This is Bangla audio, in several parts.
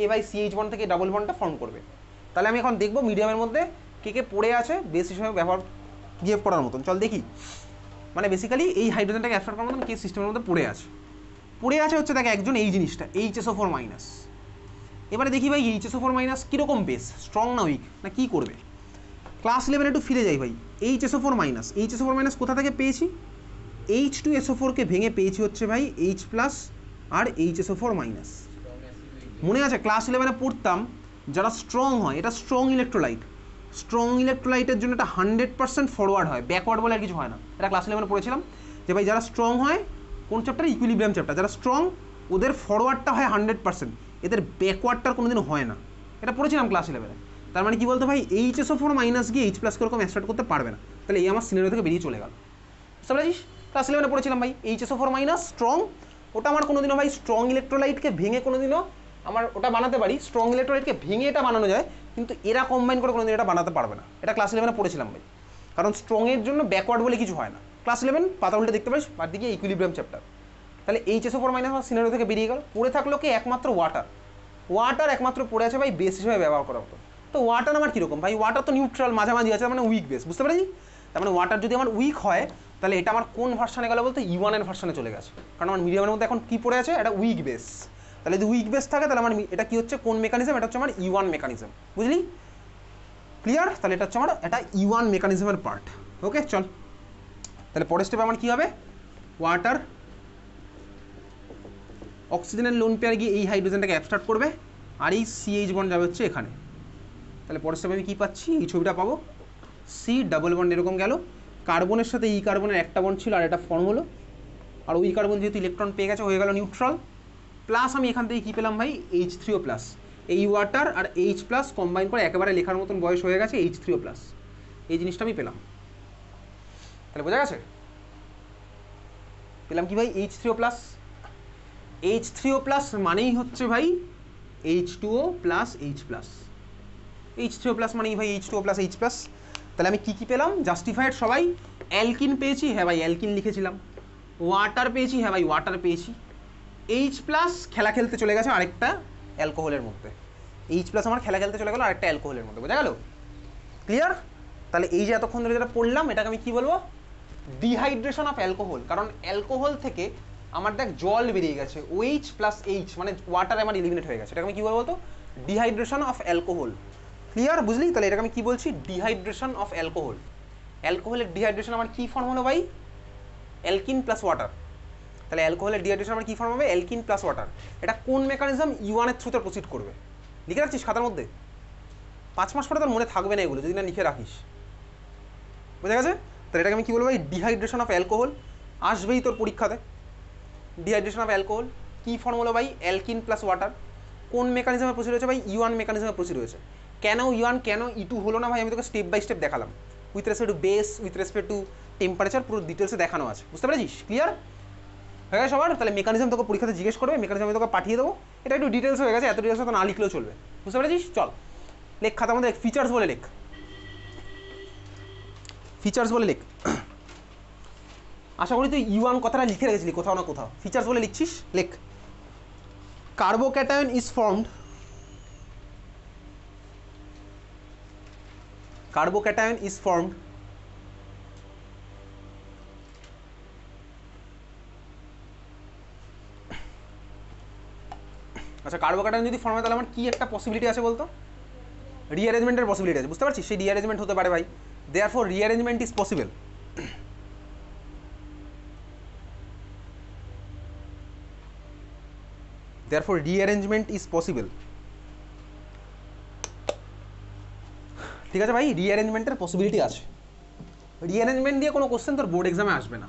এ বাই সিএইচ বন্ড থেকে ডাবল বন্ডটা ফর্ম করবে। তাহলে আমি এখন দেখবো মিডিয়ামের মধ্যে কে কে পড়ে আছে বেস হিসেবে ব্যবহার বিহেভ করার মতন। চল দেখি, মানে বেসিক্যালি এই হাইড্রোজেনটাকে অ্যাবসর্ব করার মতন কে সিস্টেমের মধ্যে পড়ে আছে হচ্ছে দেখ একজন এই জিনিসটা HSO4 মাইনাস। এবারে দেখি ভাই HSO4 মাইনাস কীরকম বেস, স্ট্রং না উইক না কী করবে। ক্লাস 11 একটু ফিরে যাই ভাই। HSO4 মাইনাস কোথা থেকে পেয়েছি? H2SO4কে ভেঙে পেয়েছি হচ্ছে ভাই H প্লাস আর HSO4 মাইনাস। মনে আছে ক্লাস 11-এ পড়তাম যারা স্ট্রং হয়, এটা স্ট্রং ইলেকট্রোলাইটের জন্য এটা 100% ফরওয়ার্ড হয়, ব্যাকওয়ার্ড বলে আর কিছু হয় না। এটা ক্লাস 11-এ পড়েছিলাম যে ভাই যারা স্ট্রং হয় কোন চ্যাপ্টার? Equilibrium chapter. যারা স্ট্রং ওদের ফরওয়ার্ডটা হয় 100%, এদের ব্যাকওয়ার্ডটার কোনো দিন হয় না, এটা পড়েছিলাম ক্লাস 11-এ। তার মানে কি বলতো ভাই HSO4 মাইনাস গিয়ে H প্লাসকে ওরকম অ্যাস্টার্ট করতে পারবে না। তাহলে এই আমার সিনারিও থেকে বেরিয়ে চলে গেল। বুঝতে পারছিস? ক্লাস 11-এ পড়েছিলাম ভাই HSO4 মাইনাস স্ট্রং, ওটা আমার কোনোদিনও ভাই স্ট্রং ইলেকট্রোলাইটকে ভেঙে কোনোদিনও আমার ওটা বানাতে পারি, স্ট্রং ইলেকট্রোলাইটকে ভেঙে এটা বানানো যায়, কিন্তু এরা কম্বাইন করে কোনোদিন এটা বানাতে পারবে না। এটা ক্লাস 11-এ পড়েছিলাম ভাই, কারণ স্ট্রংয়ের জন্য ব্যাকওয়ার্ড বলে কিছু হয় না। ক্লাস 11 পাতা উল্টে দেখতে পারিস, আর দিকে ইকুইলিব্রিয়াম চ্যাপ্টার। তাহলে HSO4 মাইনাস আমার সিনারিও থেকে বেরিয়ে গেল। পড়ে থাকলো কি একমাত্র ওয়াটার একমাত্র পড়ে আছে ভাই বেস হিসেবে ব্যবহার করা হতো। তো ওয়াটার আমার কীরকম ভাই? ওয়াটার তো নিউট্রাল মাঝামাঝি আছে, মানে উইক বেস। বুঝতে পারছি? তার মানে ওয়াটার যদি আমার উইক হয় তাহলে এটা আমার কোন ভার্সানে গেল বলতে E1 এর ভার্সানে চলে গেছে, কারণ আমার মিডিয়ামের মধ্যে এখন কী পড়ে আছে? এটা উইক বেস। তাহলে যদি উইক বেস থাকে তাহলে আমার এটা কী হচ্ছে, কোন মেকানিজম? এটা হচ্ছে আমার E1 মেকানিজম। বুঝলি? ক্লিয়ার? তাহলে এটা হচ্ছে আমার এটা E1 মেকানিজমের পার্ট। ওকে চল, তাহলে পরের স্টেপে আমার কী হবে? ওয়াটার অক্সিজেনের লোন পেয়ার গিয়ে এই হাইড্রোজেনটাকে অ্যাবস্ট্রাক্ট করবে, আর এই CH বন্ড যাবে হচ্ছে এখানে। তাহলে পরের স্টেপে আমি কী পাচ্ছি? এই ছবিটা পাবো, C ডাবল বন্ড এরকম গেল, কার্বনের সাথে এই কার্বনের একটা বন্ড ছিল আর এটা ফর্ম হলো, আর ওই কার্বন যেহেতু ইলেকট্রন পেয়ে গেছে হয়ে গেল নিউট্রাল। প্লাস আমি এখান থেকে কী পেলাম ভাই? H3O plus. এই ওয়াটার আর H প্লাস কম্বাইন করে একেবারে লেখার মতন বয়স হয়ে গেছে H3O প্লাস। এই জিনিসটা আমি পেলাম। তাহলে বোঝা গেছে? পেলাম কি ভাই? H3O plus. H3O প্লাস মানেই হচ্ছে ভাই H2O plus H plus. H3O plus মানেই ভাই H2O প্লাস H প্লাস। তাহলে আমি কী কী পেলাম? জাস্টিফাইড সবাই। অ্যালকিন পেয়েছি, হ্যাঁ ভাই অ্যালকিন লিখেছিলাম। ওয়াটার পেয়েছি, হ্যাঁ ভাই ওয়াটার পেয়েছি। H প্লাস খেলা খেলতে চলে গেছে আরেকটা অ্যালকোহলের মধ্যে। H প্লাস আমার খেলা খেলতে চলে গেলো আরেকটা অ্যালকোহলের মধ্যে। বোঝা গেল? ক্লিয়ার? তাহলে এই যে এতক্ষণ ধরে যেটা পড়লাম এটাকে আমি কী বলবো? Dehydration of alcohol. কারণ অ্যালকোহল থেকে আমার দেখ জল বেরিয়ে গেছে, OH প্লাস H মানে ওয়াটার আমার ইলিমিনেট হয়ে গেছে। এটাকে আমি কী বলবো তো? Dehydration of alcohol. ক্লিয়ার? বুঝলি? তাহলে এটাকে আমি কী বলছি? Dehydration of alcohol. অ্যালকোহলের ডিহাইড্রেশন আমার কী ফর্ম হলো ভাই? Alkene plus water. তাহলে অ্যালকোহলের ডিহাইড্রেশন আমার কী ফর্ম হবে? Alkene plus water. এটা কোন মেকানিজম? E1 এর থ্রুতে প্রসিড করবে। লিখে রাখছিস খাতার মধ্যে? 5 মাস পরে তোর মনে থাকবে না এগুলো যদি না লিখে রাখিস। বোঝা গেছে? তাহলে এটাকে আমি কী বলবো ভাই? Dehydration of alcohol. আসবেই তোর পরীক্ষাতে ডিহাইড্রেশন অফ অ্যালকোহল কী ফর্ম হলো ভাই? Alkene plus water. কোন মেকানিজমে প্রসিড হয়েছে ভাই? E1 মেকানিজমে প্রসিড হয়েছে। কেন E1 কেন E2 হলো না ভাই? আমি তোকে স্টেপ বাই স্টেপ দেখালাম, with respect to base, with respect to temperature, পুরো ডিটেলসে দেখানো আছে। বুঝতে পেরেছিস? ক্লিয়ার হয়ে গেছে সবার? তাহলে মেকানিজম তোকে পরীক্ষাতে জিজ্ঞেস করবে, মেকানিজম আমি তোকে পাঠিয়ে দেবো। এটা একটু ডিটেলস হয়ে গেছে, এত ডিটেলস তো না লিখলেও চলবে। বুঝতে পেরেছিস? চল লেখ খাতার মধ্যে ফিচার্স বলে লেখ, ফিচার্স বলে লেখ। আশা করি তুই E1 কথাটা লিখে রেখেছিলি কোথাও না কোথাও। ফিচার্স বলে লিখছিস, লেখ। Carbocation is formed, carbocation is formed আচ্ছা কার্বোক্যাটায়ন যদি ফর্ম হয় তাহলে আমার কি একটা পসিবিলিটি আছে বলতো? রিঅ্যারেঞ্জমেন্টের পসিবিলিটি আছে। বুঝতে পারছিস? সেই রিঅ্যারেঞ্জমেন্ট হতে পারে ভাই। Therefore rearrangement is possible. Therefore rearrangement is possible. ঠিক আছে ভাই, রিঅ্যারেঞ্জমেন্টের পসিবিলিটি আছে। রিঅ্যারেঞ্জমেন্ট দিয়ে কোনো কোশ্চেন তোর বোর্ড এক্সামে আসবে না।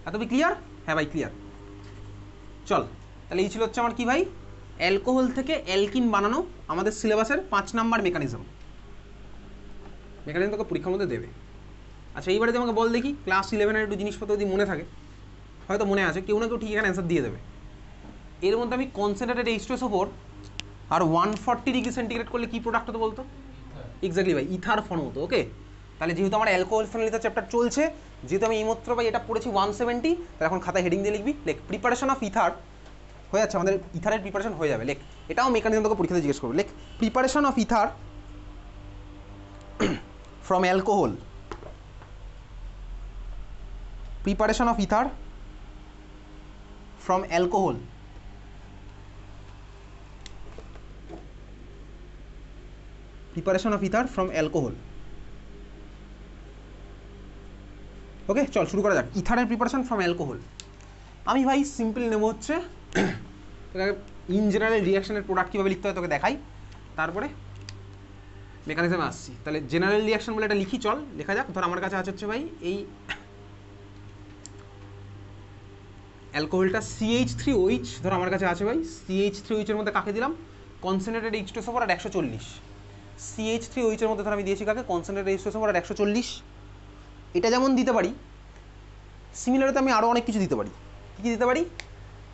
এত বি ক্লিয়ার? হ্যাঁ ভাই ক্লিয়ার। চল তাহলে এই ছিল হচ্ছে আমার কি ভাই? অ্যালকোহল থেকে অ্যালকিন বানানো আমাদের সিলেবাসের 5 নাম্বার মেকানিজম। মেকানিজম তোকে পরীক্ষার মধ্যে দেবে। আচ্ছা এইবারে যে আমাকে বল দেখি, ক্লাস 11-এর একটু জিনিসপত্র যদি মনে থাকে, হয়তো মনে আছে, কেউ না কেউ ঠিক এখানে অ্যান্সার দিয়ে দেবে। এর মধ্যে আমি কনসেন্ট্রেটেড H2SO4 আর 140 ডিগ্রি সেন্টিগ্রেড করলে কী প্রোডাক্ট হতো বলতো? এক্স্যাক্টলি ভাই, ইথার ফর্ম হতো। ওকে, তাহলে যেহেতু আমার অ্যালকোহল ফেনল ইথার চ্যাপ্টার চলছে, যেহেতু আমি এইমাত্র ভাই এটা পড়েছি 170, তাহলে এখন খাতায় হেডিং দিয়ে লিখবি, লেখ প্রিপারেশন অফ ইথার হয়ে যাচ্ছে, আমাদের ইথারের প্রিপারেশন হয়ে যাবে। লেখ, এটাও মেকানিজম তোকে পরীক্ষাতে জিজ্ঞেস করবো। লেখ, preparation of ether from alcohol, preparation of ether from alcohol. Preparation of ether from alcohol. Okay, চল শুরু করা যাক। ইথারের প্রিপারেশন ফ্রম অ্যালকোহল। আমি ভাই সিম্পল নেব হচ্ছে ইন জেনারেল রিয়াকশনের প্রোডাক্ট কীভাবে লিখতে হয় তোকে দেখাই, তারপরে মেকানিজমে আসছি। তাহলে জেনারেল রিয়াকশন বলে এটা লিখি, চল লেখা যাক। ধর আমার কাছে আছে হচ্ছে ভাই এই অ্যালকোহলটা CH3OH, ধর আমার কাছে আছে ভাই CH3OH এর মধ্যে কাকে দিলাম, কনসেন্ট্রেটেড H2SO4 আর 140। CH3OH এর মধ্যে ধর আমি দিয়েছি কাকে, কনসেন্ট্রেটেড H2SO4 আর 140। এটা যেমন দিতে পারি, সিমিলারতে আমি আরও অনেক কিছু দিতে পারি। কী দিতে পারি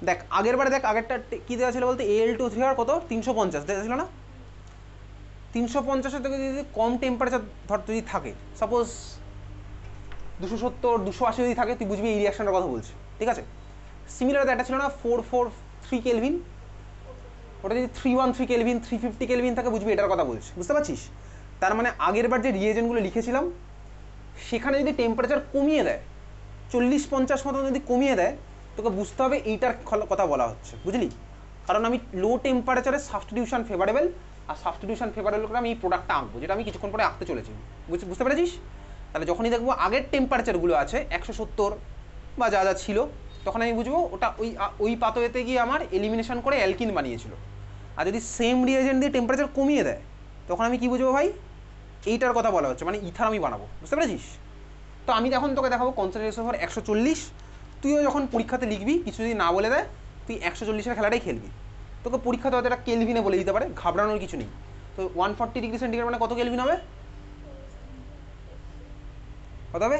দেখ, আগের বারে দেখ, আগেরটা কী দেওয়া ছিল বলতে Al2O3 আর কত 350 দেওয়া ছিল না। 350-এর থেকে যদি কম টেম্পারেচার ধর যদি থাকে, সাপোজ 270 280 যদি থাকে, তুই বুঝবি এই রিয়াকশনটার কথা বলছি, ঠিক আছে। সিমিলার একটা ছিল না 443 কেলভিন, ওটা যদি 313 কেলভিন 350 কেলভিন থাকে, বুঝবি এটার কথা বলছি, বুঝতে পারছিস। তার মানে আগের বার যে রিয়েজেন্টগুলো লিখেছিলাম সেখানে যদি টেম্পারেচার কমিয়ে দেয় 40-50 মতো যদি কমিয়ে দেয়, তোকে বুঝতে হবে এইটার কথা বলা হচ্ছে, বুঝলি। কারণ আমি লো টেম্পারেচারে সাবস্টিটিউশন ফেভারেবল, আর সাবস্টিটিউশন ফেভারেবল করে আমি এই প্রোডাক্টটা আঁকবো, যেটা আমি কিছুক্ষণ পরে আঁকতে চলেছি, বুঝতে পেরেছিস। তাহলে যখনই দেখবো আগের টেম্পারেচারগুলো আছে 170 বা যা যা ছিল, তখন আমি বুঝবো ওটা ওই পাথওয়েতে গিয়ে আমার এলিমিনেশন করে অ্যালকিন বানিয়েছিল। আর যদি সেম রিয়েজেন্ট দিয়ে টেম্পারেচার কমিয়ে দেয়, তখন আমি কি বুঝবো ভাই, এইটার কথা বলা হচ্ছে, মানে ইথার আমি বানাবো, বুঝতে পেরেছিস। তো আমি এখন তোকে দেখাবো কনসেন্ট্রেশন অফ 140। তুইও যখন পরীক্ষাতে লিখবি, কিছু যদি না বলে দেয়, তুই 140-এর খেলাটাই খেলবি। তোকে পরীক্ষাতে হয়তো এটা কেলভিনে বলে দিতে পারে, ঘাবড়ানোর কিছু নেই। তো 140 ডিগ্রি সেন্টিগ্রেড মানে কত কেলভিন হবে, কত হবে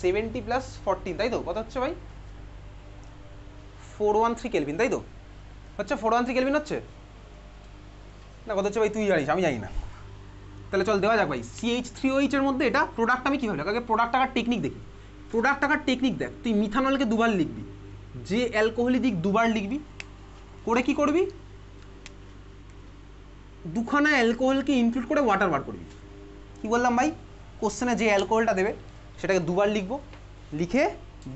70 + 14, তাই তো। কত হচ্ছে ভাই 413 কেলভিন, তাই তো হচ্ছে 413 কেলভিন হচ্ছে না, কত হচ্ছে ভাই তুই জানিস, আমি জানি না। তাহলে চল দেওয়া যাক ভাই CH3OH এর মধ্যে এটা প্রোডাক্ট আমি কীভাবে আগে প্রোডাক্ট টাকার টেকনিক দেখি। প্রোডাক্ট টাকার টেকনিক দেখ, তুই মিথানলকে দুবার লিখবি, যে অ্যালকোহলিক দিক দুবার লিখবি, করে কি করবি, দুখানা অ্যালকোহলকে ইনক্লুড করে ওয়াটার বার করবি। কি বললাম ভাই, কোশ্চেনে যে অ্যালকোহলটা দেবে সেটাকে দুবার লিখবো, লিখে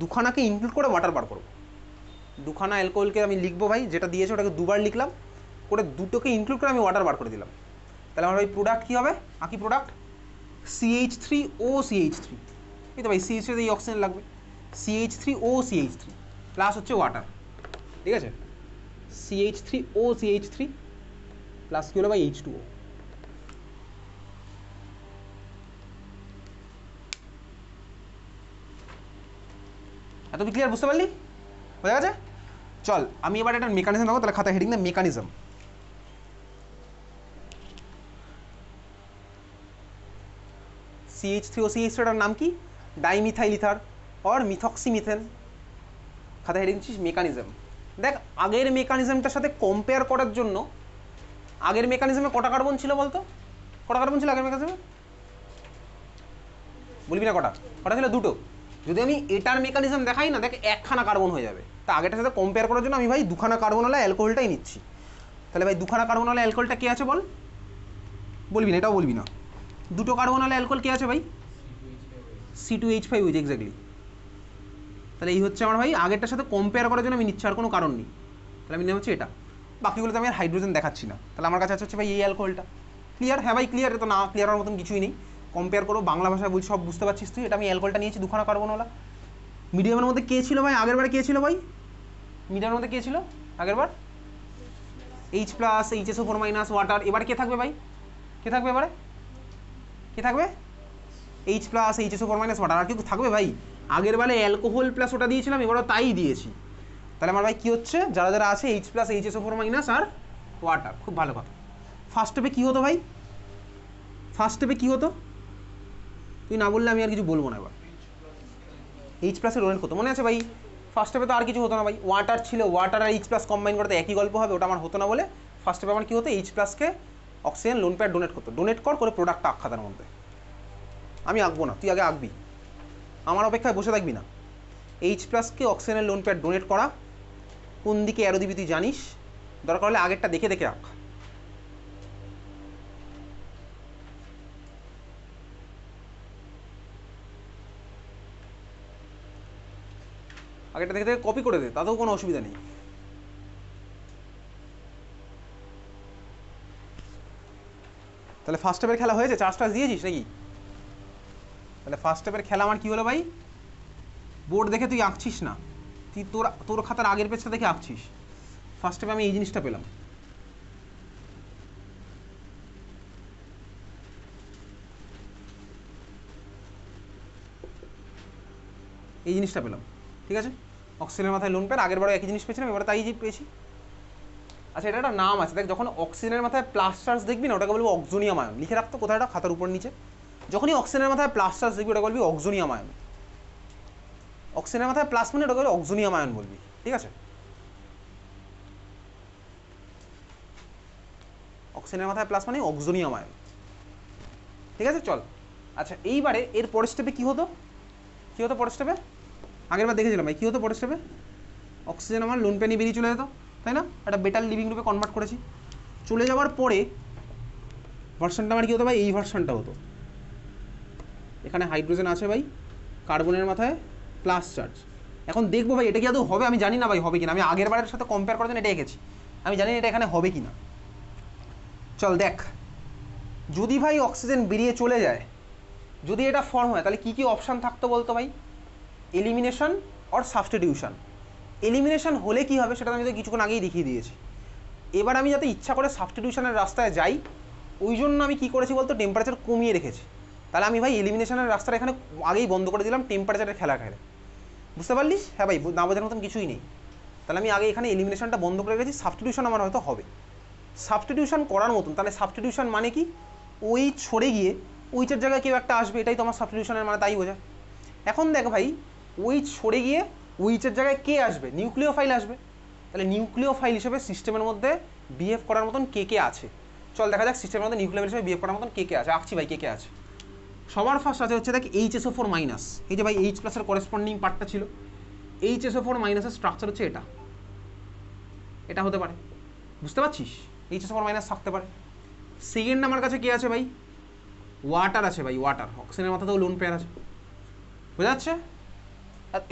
দুখানাকে ইনক্লুড করে ওয়াটার বার করবো। দুখানা অ্যালকোহলকে আমি লিখবো ভাই, যেটা দিয়েছে ওটাকে দুবার লিখলাম, করে দুটোকে ইনক্লুড করে আমি ওয়াটার বার করে দিলাম। তাহলে আমার ভাই প্রোডাক্ট কী হবে, আঁকি প্রোডাক্ট CH3OCH3, এই তো ভাই CH3 এই অক্সিজেন লাগবে, CH3OCH3 প্লাস হচ্ছে ওয়াটার, ঠিক আছে। CH3OCH3 প্লাস কী হলো ভাই H2O। এত তুই ক্লিয়ার বুঝতে পারলি, হয়ে গেছে। চল আমি এবার একটা মেকানিজম দেবো, তাহলে খাতা হেডিং দেয় মেকানিজম। CH3OCH3 নাম কি, ডাইমিথাইল ইথার অর মিথক্সিমিথেন। খাতা হেডিং দিচ্ছিস মেকানিজম। দেখ আগের মেকানিজমটার সাথে কম্পেয়ার করার জন্য, আগের মেকানিজমে কটা কার্বন ছিল বলতো, কটা কার্বন ছিল আগের মেকানিজমে, বলবি না কটা, কটা ছিল দুটো। যদি আমি এটার মেকানিজম দেখাই না, দেখ একখানা কার্বন হয়ে যাবে। তা আগেরটার সাথে কম্পেয়ার করার জন্য আমি ভাই দুখানা কার্বনওয়ালা অ্যালকোহলটাই নিচ্ছি। তাহলে ভাই দুখানা কার্বনওয়ালা অ্যালকোহলটা কে আছে বল, বলবি না, এটাও বলবি না। দুটো কার্বনওয়ালা অ্যালকোহল কে আছে ভাই, C2H5OH, এক্স্যাক্টলি। তাহলে এই হচ্ছে আমার ভাই আগেরটার সাথে কম্পেয়ার করার জন্য আমি নিচ্ছি, আর কোনো কারণ নেই। তাহলে আমি হচ্ছে এটা, বাকিগুলোতে আমি আর হাইড্রোজেন দেখাচ্ছি না। তাহলে আমার কাছে হচ্ছে ভাই এই অ্যালকোহলটা। ক্লিয়ার, হ্যাঁ ভাই ক্লিয়ার, তো না ক্লিয়ার হওয়ার মতন কিছুই নেই। কম্পেয়ার করো, বাংলা ভাষায় বলছি, সব বুঝতে পারছিস তুই। এটা আমি অ্যালকোহলটা নিয়েছি দুখানা কার্বনওয়ালা। মিডিয়ামের মধ্যে কে ছিল ভাই আগের বারে, কে ছিল ভাই মিডিয়ামের মধ্যে, কে ছিল আগের বার, H+, HSO4- ওয়াটার। এবার কে থাকবে ভাই, কে থাকবে এবারে, কে থাকবে H+, HSO4- ওয়াটার। আর কিন্তু থাকবে ভাই, আগের বারে অ্যালকোহল প্লাস ওটা দিয়েছিলাম, এবারও তাই দিয়েছি। তাহলে আমার ভাই কী হচ্ছে, যারা যারা আছে H+, HSO4- আর ওয়াটার। খুব ভালো কথা। ফার্স্ট স্টেপে কী হতো ভাই, ফার্স্ট স্টেপে কী হতো, তুই না বললে আমি আর কিছু বলবো না। এবার H+ ডোনেট হতো, মনে আছে ভাই। ফার্স্ট স্টেপে তো আর কিছু হতো না ভাই, ওয়াটার ছিল, ওয়াটার আর H+ কম্বাইন করতে একই গল্প হবে, ওটা আমার হতো না বলে ফার্স্ট স্টেপে আমার কী হতো, H+কে অক্সিজেন লোন পেয়ার ডোনেট করতো। ডোনেট করে প্রোডাক্টটা আঁক খাতার মধ্যে। আমি আঁকবো না, তুই আগে আঁকবি, আমার অপেক্ষায় বসে থাকবি না। এইচ প্লাসকে অক্সিজেনের লোন পেয়ার ডোনেট করা, কোন দিকে অ্যারো দিবি তুই জানিস, দরকার হলে আগেরটা দেখে দেখে রাখ। আগেরটা দেখে দেখে কপি করে দে, তাতেও কোনো অসুবিধা নেই। তাহলে ফার্স্ট স্টেপের খেলা হয়েছে, চার্জ টার্জ দিয়েছিস নাকি? তাহলে ফার্স্ট স্টেপের খেলা আমার কি হলো ভাই, বোর্ড দেখে তুই আঁকছিস না, তুই তোর খাতার আগের পেজটা দেখে আঁকছিস। ফার্স্ট স্টেপে আমি এই জিনিসটা পেলাম, এই জিনিসটা পেলাম, ঠিক আছে। অক্সিজেনের মাথায় লোন পেয়ার, আগের বারও একই জিনিস পেয়েছিলাম, এবারে তাই পেয়েছি। আচ্ছা, এটা একটা নাম আছে দেখ, যখন অক্সিজেনের মাথায় প্লাস চার্জ দেখবি না, ওটাকে বলবো অক্সোনিয়াম আয়ন। লিখে রাখতো কোথায়, একটা খাতার উপর নিচে। যখনই অক্সিজেনের মাথায় প্লাস চার্জ দেখবি ওটা বলবি অক্সোনিয়াম আয়ন। অক্সিজেনের মাথায় প্লাস মানে ওটা বলবি অক্সোনিয়াম আয়ন বলবি, ঠিক আছে। অক্সিজেনের মাথায় প্লাস মানে অক্সোনিয়াম আয়ন, ঠিক আছে। চল, আচ্ছা এইবারে এর পরের স্টেপে কী হতো, কী হতো পরের স্টেপে, আগের বার দেখেছিলাম ভাই, কী হতো পরের স্টেপে, অক্সিজেন আমার লোন পেয়ার নিয়ে বেরিয়ে চলে যেত, তাই না। একটা বেটার লিভিং রূপে কনভার্ট করেছি। চলে যাওয়ার পরে ভার্সনটা আমার কী হতো ভাই, এই ভার্সনটা হতো। এখানে হাইড্রোজেন আছে ভাই, কার্বনের মাথায় প্লাস চার্জ। এখন দেখবো ভাই এটা কি আদৌ হবে, আমি জানি না ভাই হবে কিনা। আমি আগের বারের সাথে কম্পেয়ার করার জন্য এটা এঁকেছি, আমি জানি না এটা এখানে হবে কিনা। চল দেখ, যদি ভাই অক্সিজেন বেরিয়ে চলে যায়, যদি এটা ফর্ম হয়, তাহলে কী কী অপশান থাকতো বলতো ভাই, এলিমিনেশন অর সাবস্টিটিউশন। এলিমিনেশন হলে কি হবে সেটা আমি তো কিছুক্ষণ আগেই দেখিয়ে দিয়েছি। এবার আমি যাতে ইচ্ছা করে সাবস্টিটিউশনের রাস্তায় যাই, ওই জন্য আমি কী করেছি বলতো, টেম্পারেচার কমিয়ে রেখেছি। তাহলে আমি ভাই এলিমিনেশনের রাস্তাটা এখানে আগেই বন্ধ করে দিলাম টেম্পারেচারের খেলা খেলে, বুঝতে পারলিস? হ্যাঁ ভাই, না বোঝার মতন কিছুই নেই। তাহলে আমি আগে এখানে এলিমিনেশনটা বন্ধ করে রেখেছি, সাবস্টিটিউশন আমার হয়তো হবে। সাবস্টিটিউশন করার মতন, তাহলে সাবস্টিটিউশন মানে কি, ওই সরে গিয়ে ওইচের জায়গায় কেউ একটা আসবে, এটাই তো আমার সাবস্টিটিউশনের মানে, তাই বোঝায়। এখন দেখ ভাই, ওই সরে গিয়ে ওইচের জায়গায় কে আসবে, নিউক্লিওফাইল আসবে। তাহলে নিউক্লিওফাইল হিসেবে সিস্টেমের মধ্যে বিহেভ করার মতন কে কে আছে, চল দেখা যাক সিস্টেমের মধ্যে নিউক্লিওফাইল হিসেবে বিহেভ করার মতন কে কে আছে। আঁকছি ভাই কে কে আছে। সবার ফার্স্ট আছে হচ্ছে দেখ HSO4 মাইনাস, এই যে ভাই এইচ প্লাসের করেসপন্ডিং পার্টটা ছিল। HSO4 মাইনাসের স্ট্রাকচার হচ্ছে এটা, এটা হতে পারে, বুঝতে পারছিস, HSO4 মাইনাস থাকতে পারে। সেকেন্ড আমার কাছে কে আছে ভাই, ওয়াটার আছে ভাই, ওয়াটার। অক্সিজেনের মাথাতেও লোন পেয়ার আছে, বোঝা যাচ্ছে।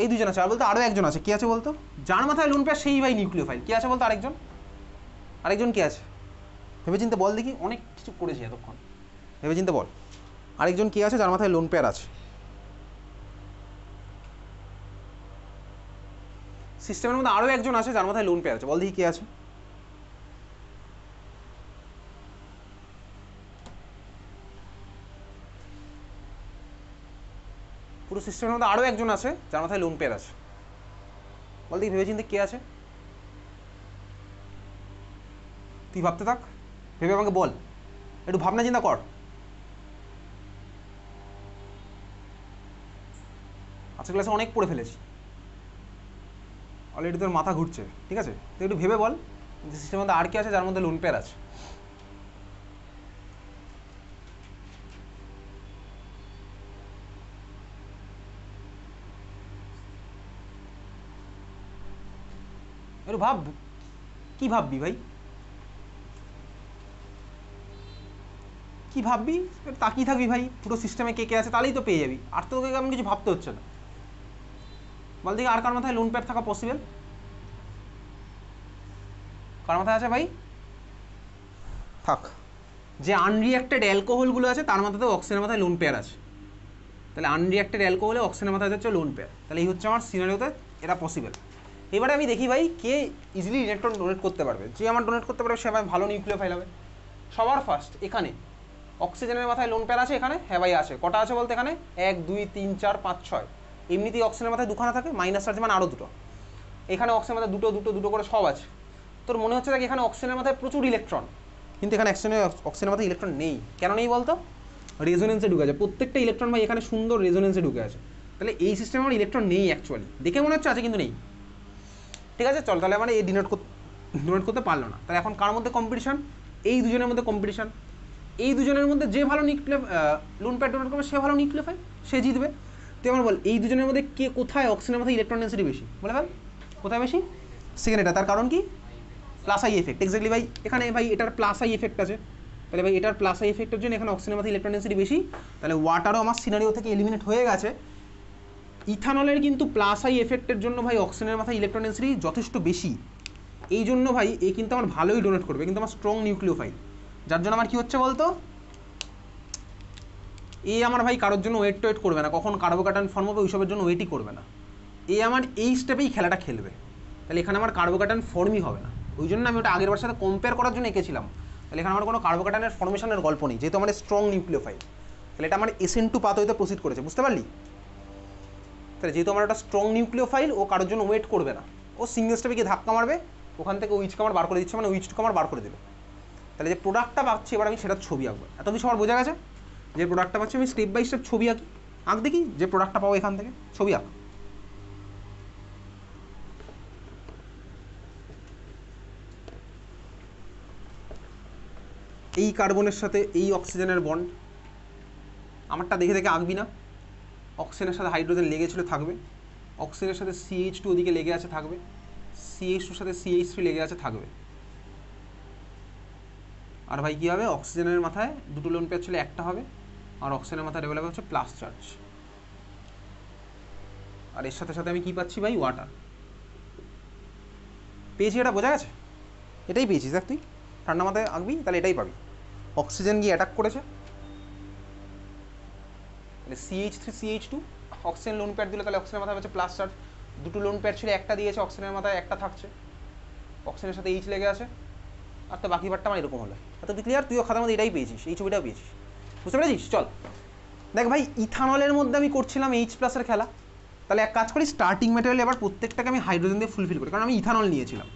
এই দুজন আছে, আর বলতো আরও একজন আছে, কে আছে বলতো, যার মাথায় লোন পেয়ার সেই ভাই নিউক্লিওফাইল। কে আছে বলতো আরেকজন, আরেকজন কে আছে, ভেবেচিন্তে বল দেখি, অনেক কিছু করেছি এতক্ষণ, ভেবেচিন্তে বল আরেকজন কে আছে যার মাথায় লোন পেয়ার আছে। সিস্টেমের মধ্যে আরও একজন আছে যার মাথায় লোন পেয়ার আছে, বল দেখি কে আছে। পুরো সিস্টেমের মধ্যে আরও একজন আছে যার মাথায় লোন পেয়ার আছে, বল দেখি ভেবেচিন্তে কে আছে। তুই ভাবতে থাক, ভেবে আমাকে বল, একটু ভাবনা চিন্তা কর। আজকে ক্লাসে অনেক পড়ে ফেলেছি অলরেডি, তোর মাথা ঘুরছে, ঠিক আছে। তুই একটু ভেবে বল যে সিস্টেমের মধ্যে আর কে আছে যার মধ্যে লোন পেয়ার আছে। একটু ভাব, কি ভাববি ভাই, কি ভাববি, তাকিয়ে থাকবি ভাই পুরো সিস্টেমে কে কে আছে, তাহলেই তো পেয়ে যাবি। আর তো তোকে এমন কিছু ভাবতে হচ্ছে না। বল দেখি আর কার মাথায় লোন পেয়ার থাকা পসিবল, কার মাথায় আছে ভাই, থাক। যে আনরিঅ্যাক্টেড অ্যালকোহলগুলো আছে তার মাথাতেও অক্সিজেনের মাথায় লোন পেয়ার আছে। তাহলে আনরিঅ্যাক্টেড অ্যালকোহলে অক্সিজেনের মাথায় হচ্ছে লোন পেয়ার, তাহলে এই হচ্ছে আমার সিনারিওতে এটা পসিবল। এবারে আমি দেখি ভাই কে ইজিলি ইলেকট্রন ডোনেট করতে পারবে। যে আমার ডোনেট করতে পারবে সে ভাই ভালো নিউক্লিওফাইল হবে। সবার ফার্স্ট এখানে অক্সিজেনের মাথায় লোন পেয়ার আছে, এখানে হ্যাঁ ভাই আছে। কটা আছে বলতে, এখানে 1 2 3 4 5 6। এমনিতেই অক্সিজেনের মাথায় দুখানা থাকে, মাইনাস চার্জ মানে আরও দুটো। এখানে অক্সিজেনের মাথায় দুটো দুটো দুটো করে সব আছে। তোর মনে হচ্ছে দেখ এখানে অক্সিজেনের মাথায় প্রচুর ইলেকট্রন, কিন্তু এখানে অক্সিজেনের মাথায় ইলেকট্রন নেই। কেন নেই বলতো, রেজোনেন্সে ঢুকে আছে প্রত্যেকটা ইলেকট্রন ভাই, এখানে সুন্দর রেজোনেন্সে ঢুকে আছে। তাহলে এই সিস্টেমে আমার ইলেকট্রন নেই অ্যাকচুয়ালি, দেখে মনে হচ্ছে আছে কিন্তু নেই, ঠিক আছে। চল তাহলে মানে এই ডোনেট করতে পারলো না। তাহলে এখন কার মধ্যে কম্পিটিশন, এই দুজনের মধ্যে কম্পিটিশন। এই দুজনের মধ্যে যে ভালো লোন পেয়ার ডোনেট করবে সে ভালো নিউক্লিওফাইল, সে জিতবে। তুই আমার বল এই দুজনের মধ্যে কে কোথায় অক্সিজেনের মাথায় ইলেকট্রন ডেন্সিটি বেশি বলে ভাই, কোথায় বেশি? সেকেন্ড এটা, তার কারণ কি? Plus I effect. এক্স্যাক্টলি ভাই, এখানে ভাই এটার প্লাস আই এফেক্ট আছে, তাহলে ভাই এটার প্লাস আই এফেক্টের জন্য এখানে অক্সিজেনের মাথায় ইলেকট্রন ডেন্সিটি বেশি, তাহলে ওয়াটারও আমার সিনারিও থেকে এলিমিনেট হয়ে গেছে। ইথানলের কিন্তু প্লাস আই এফেক্টের জন্য ভাই অক্সিজেনের মাথায় ইলেকট্রন ডেন্সিটি যথেষ্ট বেশি, এই জন্য ভাই এ কিন্তু আমার ভালোই ডোনেট করবে, কিন্তু আমার স্ট্রং নিউক্লিওফাইল, যার জন্য আমার কি হচ্ছে বলতো, এ আমার ভাই কারোর জন্য ওয়েট টোয়েট করবে না, কখন কার্বোক্যাটায়ন ফর্ম হবে ওইসবের জন্য ওয়েটই করবে না, এ আমার এই স্টেপেই খেলাটা খেলবে, তাহলে এখানে আমার কার্বোক্যাটায়ন ফর্মই হবে না। ওই জন্য আমি ওটা আগের বার সাথে কম্পেয়ার করার জন্য এঁকেছিলাম, তাহলে এখানে আমার কোনো কার্বোক্যাটায়নের ফর্মেশনের গল্প নেই, যেহেতু আমার স্ট্রং নিউক্লিওফাইল, তাহলে এটা আমার SN2 পাথওয়েতে প্রসিড করেছে, বুঝতে পারলি? তাহলে যেহেতু আমার একটা স্ট্রং নিউক্লিওফাইল, ও কারোর জন্য ওয়েট করবে না, ও সিঙ্গেল স্টেপে গিয়ে ধাক্কা মারবে, ওখান থেকে উইচ কামার বার করে দিচ্ছে, মানে উইচ কামার বার করে দিল। তাহলে যে প্রোডাক্টটা পাচ্ছি এবার আমি সেটার ছবি আঁকবো। এত কিছু আমার বোঝা গেছে? যে প্রোডাক্টটা পাচ্ছি আমি স্টেপ বাই স্টেপ ছবি আঁকি, আঁক দেখি যে প্রোডাক্টটা পাবো এখান থেকে, ছবি আঁক। এই কার্বনের সাথে এই অক্সিজেনের বন্ড, আমারটা দেখে দেখে আঁকবি না, অক্সিজেনের সাথে হাইড্রোজেন লেগেছিল থাকবে, অক্সিজেনের সাথে CH2 ওদিকে লেগে আছে থাকবে, CH2 সাথে CH3 লেগে আছে থাকবে। আর ভাই কী হবে, অক্সিজেনের মাথায় দুটো লোন পেয়ার ছিল একটা হবে, আর অক্সিজেনের মাথায় ডেভেলপ হচ্ছে প্লাস চার্জ, আর এর সাথে সাথে আমি কী পাচ্ছি ভাই, ওয়াটার পেয়েছি। এটা বোঝা গেছে? এটাই পেয়েছিস দেখ, তুই ঠান্ডা মাথায় আঁকবি তাহলে এটাই পাবি। অক্সিজেন গিয়ে অ্যাটাক করেছে, তাহলে CH3 CH2, oxygen lone pair দিলে তাহলে অক্সিজেনের মাথায় হচ্ছে প্লাস চার্জ, দুটো লোন পেয়ার ছিল একটা দিয়েছে, অক্সিজেনের মাথায় একটা থাকছে, অক্সিজেনের সাথে এইচ লেগে আছে, আর তো বাকি পার্টটা আমার এরকম হলো। এত তুই ক্লিয়ার? তুইও খাতার মধ্যে এটাই পেয়েছিস, এই ছবিটাও পেয়েছিস, বুঝতে পেরেছিস? চল দেখ ভাই, ইথানলের মধ্যে আমি করছিলাম H+-এর খেলা, তাহলে এক কাজ করি, স্টার্টিং ম্যাটেরিয়াল এবার প্রত্যেকটাকে আমি হাইড্রোজেন দিয়ে ফুলফিল করি, কারণ আমি ইথানল নিয়েছিলাম,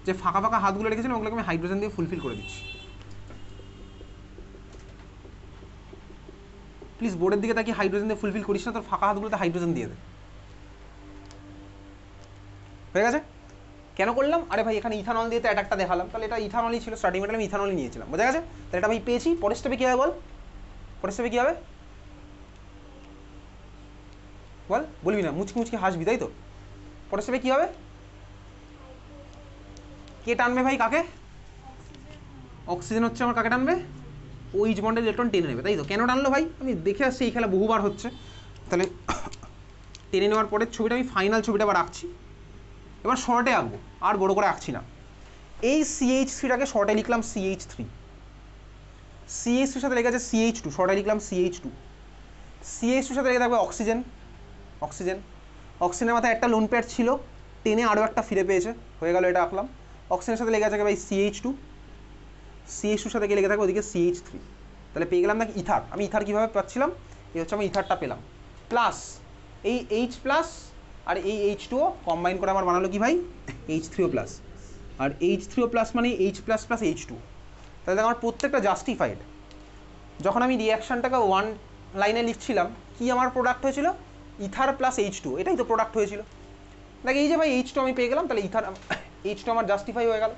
যে ফাঁকা ফাঁকা হাতগুলো রেখেছিলাম ওগুলোকে আমি হাইড্রোজেন দিয়ে ফুলফিল করে দিচ্ছি। প্লিজ বোর্ডের দিকে তাকিয়ে হাইড্রোজেন দিয়ে ফুলফিল করিস না, তোর ফাঁকা হাতগুলোতে হাইড্রোজেন দিয়ে দে। হয়ে গেছে? কেন করলাম? আরে ভাই এখানে ইথানল দিয়ে তো অ্যাটাকটা দেখালাম, তাহলে এটা ইথানলই ছিল, স্টার্টিং ম্যাটেরিয়াল আমি ইথানলই নিয়েছিলাম, বোঝা গেছে? তাহলে এটা ভাই পেয়েছি। পরের স্টেপে কী হবে বল, পরের স্টেপে কী হবে বল, বলবি না, মুচকি মুচকি হাসবি তাই তো? পরের স্টেপে কী হবে, কে টানবে ভাই কাকে? অক্সিজেন হচ্ছে আমার কাকে টানবে, ওইচ বন্ডের ইলেকট্রন টেনে নেবে, তাই তো? কেন টানলো ভাই? আমি দেখে আসছি এই খেলা বহুবার হচ্ছে, তাহলে টেনে নেওয়ার পরের ছবিটা আমি ফাইনাল ছবিটা আবার আঁকছি, এবার শর্টে আঁকবো, আর বড় করে আঁকছি না। এই CH3টাকে শর্টে লিখলাম CH3, CH3 সাথে লেগে আছে CH2, শর্টে লিখলাম CH2, CH2 সাথে লেগে থাকবে অক্সিজেন, অক্সিজেন, অক্সিজেনের মাথায় একটা লোন পেয়ার ছিল, টেনে আরও একটা ফিরে পেয়েছে, হয়ে গেল, এটা আঁকলাম। অক্সিজেনের সাথে লেগে আছে ভাই CH2, CH2 সাথে লেগে থাকবে ওদিকে CH3, তাহলে পেয়ে গেলাম নাকি ইথার। আমি ইথার কীভাবে পাচ্ছিলাম, এই হচ্ছে আমি ইথারটা পেলাম, প্লাস এই H+ আর এই H2O কম্বাইন করে আমার বানালো কি ভাই, H3O+, আর H3O+ মানে H++ H2, তাহলে আমার প্রত্যেকটা জাস্টিফাইড। যখন আমি রিয়াকশানটাকে ওয়ান লাইনে লিখছিলাম, কি আমার প্রোডাক্ট হয়েছিল, ইথার প্লাস H2, এটাই তো প্রোডাক্ট হয়েছিল। দেখ এই যে ভাই H2 আমি পেয়ে গেলাম, তাহলে ইথার H2 আমার জাস্টিফাই হয়ে গেল,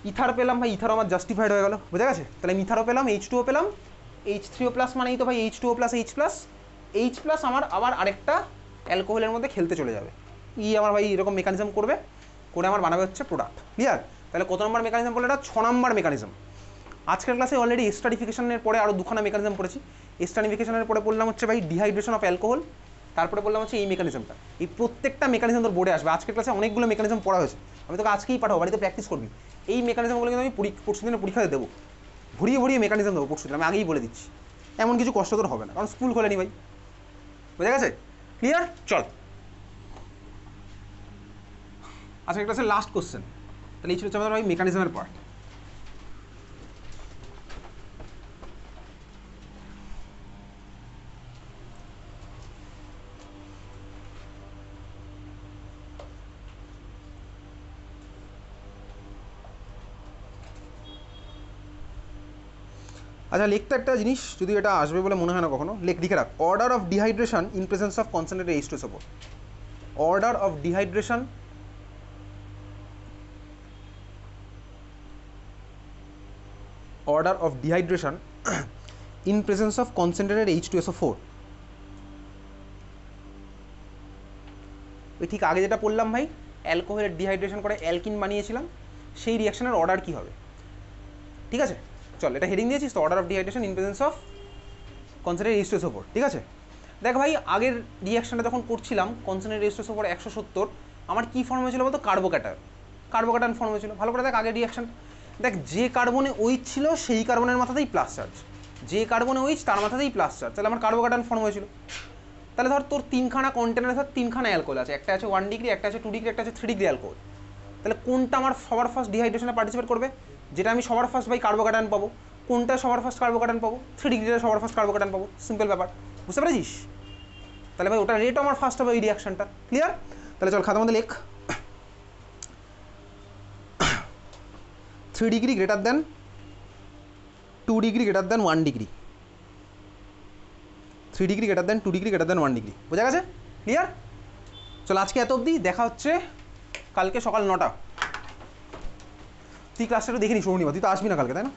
ইথার পেলাম ভাই, ইথার আমার জাস্টিফাইড হয়ে গেল, বোঝা গেছে? তাহলে আমি ইথারও পেলাম, H2O পেলাম, H3O+ মানেই তো ভাই H2O+, H+ আমার আবার আরেকটা অ্যালকোহলের মধ্যে খেলতে চলে যাবে, আমার ভাই এরকম মেকানিজম করবে, করে আমার বানাবে হচ্ছে প্রোডাক্ট। ক্লিয়ার? তাহলে কত নম্বর মেকানিজম বলে, এটা 6 নম্বর মেকানিজম। আজকের ক্লাসে অলরেডি এস্টারিফিকেশনের পরে আরও দুখানা মেকানিজম পড়েছি। এস্টারিফিকেশনের পরে পড়লাম হচ্ছে ভাই ডিহাইড্রেশন অফ অ্যালকোহল, তারপরে বললাম হচ্ছে এই মেকানিজমটা। এই প্রত্যেকটা মেকানিজম তোর বোর্ডে আসবে। আজকের ক্লাসে অনেকগুলো মেকানিজম পড়া হয়েছে, আমি তোকে আজকেই পাঠাবো, বাড়িতে প্র্যাকটিস করবি। এই মেকানিজমগুলো কিন্তু আমি পরশু দিনের পরীক্ষাতে দেবো, ভরিয়ে ভরিয়ে মেকানিজম দেবো পরশু দিন, আমি আগেই বলে দিচ্ছি। এমন কিছু কষ্ট তোর হবে না, কারণ স্কুল খোলেনি ভাই, বোঝা গেছে? ক্লিয়ার? চল আজকের ক্লাসের লাস্ট কোশ্চেন, তাহলে এই ছিল আমাদের ভাই মেকানিজমের পার্ট। আচ্ছা লিখতে একটা জিনিস, যদি এটা আসবে বলে মনে হয় না কখনো, লিখে রাখ, order of dehydration in presence of concentrated H2SO4, order of dehydration in presence of concentrated H2SO4, ওই ঠিক আগে যেটা বললাম ভাই, অ্যালকোহলের ডিহাইড্রেশন করে অ্যালকিন বানিয়েছিলাম, সেই রিয়াকশনের অর্ডার কী হবে। ঠিক আছে, চল এটা হেডিং দিয়েছিস তো, order of dehydration in presence of concentrated H2SO4। ঠিক আছে, দেখ ভাই আগের রিয়াকশনটা যখন করছিলাম কনসেন্ট্রেটেড H2SO4 170, আমার কী ফর্ম হয়েছিল বলতো, কার্বোক্যাটায়ন ফর্ম হয়েছিল। ভালো করে দেখ আগের রিয়াকশন, দেখ যে কার্বনে OH ছিল সেই কার্বনের মাথাতেই প্লাস চার্জ, যে কার্বনে OH তার মাথাতেই প্লাস চার্জ, তাহলে আমার কার্বোক্যাটায়ন ফর্ম হয়েছিল। তাহলে ধর তোর তিনখানা কন্টেনারের সাথে তিনখানা অ্যালকোহল আছে, একটা আছে 1 ডিগ্রি, একটা আছে 2 ডিগ্রি, একটা আছে 3 ডিগ্রি অ্যালকোহল। তাহলে কোনটা আমার সবার ফার্স্ট ডিহাইড্রেশনে পার্টিসিপেট করবে, যেটা আমি সবার ফার্স্ট ভাই কার্বোক্যাটায়ন পাবো, কোনটা সবার ফার্স্ট কার্বোক্যাটায়ন পাবো, 3 ডিগ্রিটা সবার ফার্স্ট কার্বোক্যাটায়ন পাবো, সিম্পল ব্যাপার, বুঝতে পেরেছিস। তাহলে ভাই ওটা রেটও আমার ফার্স্ট হবে ওই রিয়াকশনটা, ক্লিয়ার। তাহলে চল খাতার মধ্যে লেখ 3 degree greater than 2 degree greater than 1 degree, 3 degree greater than 2 degree greater than 1 degree, বোঝা গেছে, ক্লিয়ার। চল আজকে এত অবধি, দেখা হচ্ছে কালকে সকাল 9টা। তুই ক্লাসটা একটু দেখে নিস শনিবার, তুই তো আসবি না কালকে, তাই না?